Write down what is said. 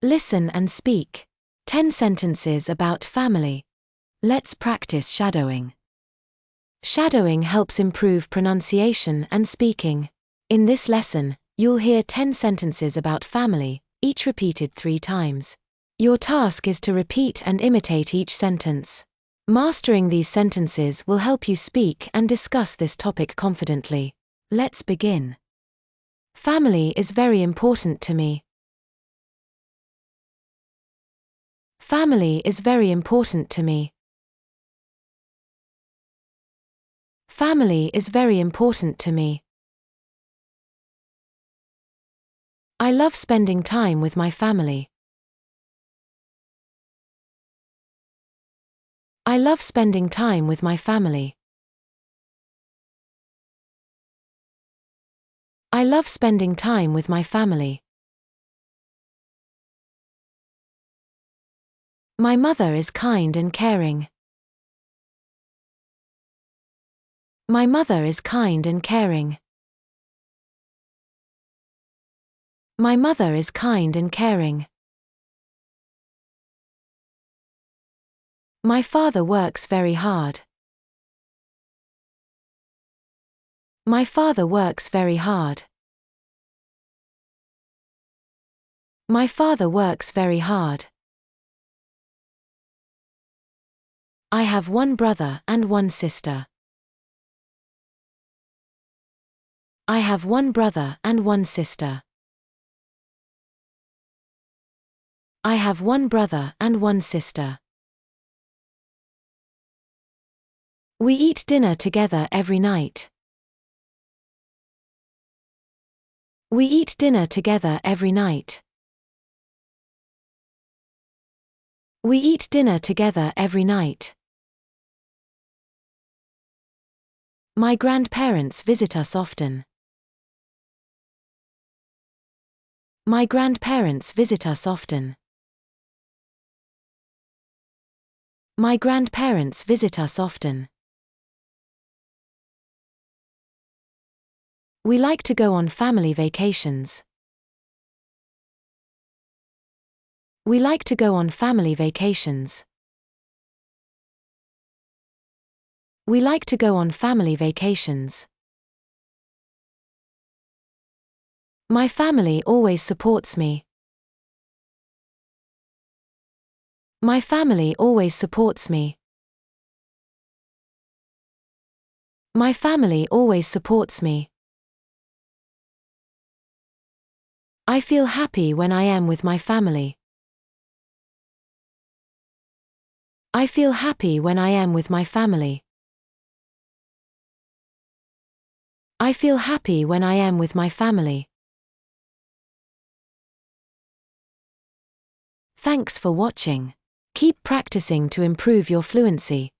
Listen and speak. 10 sentences about family. Let's practice shadowing. Shadowing helps improve pronunciation and speaking. In this lesson, you'll hear 10 sentences about family, each repeated 3 times. Your task is to repeat and imitate each sentence. Mastering these sentences will help you speak and discuss this topic confidently. Let's begin. Family is very important to me. Family is very important to me. Family is very important to me. I love spending time with my family. I love spending time with my family. I love spending time with my family. My mother is kind and caring. My mother is kind and caring. My mother is kind and caring. My father works very hard. My father works very hard. My father works very hard. I have one brother and one sister. I have one brother and one sister. I have one brother and one sister. We eat dinner together every night. We eat dinner together every night. We eat dinner together every night. My grandparents visit us often. My grandparents visit us often. My grandparents visit us often. We like to go on family vacations. We like to go on family vacations. We like to go on family vacations. My family always supports me. My family always supports me. My family always supports me. I feel happy when I am with my family. I feel happy when I am with my family. I feel happy when I am with my family. Thanks for watching. Keep practicing to improve your fluency.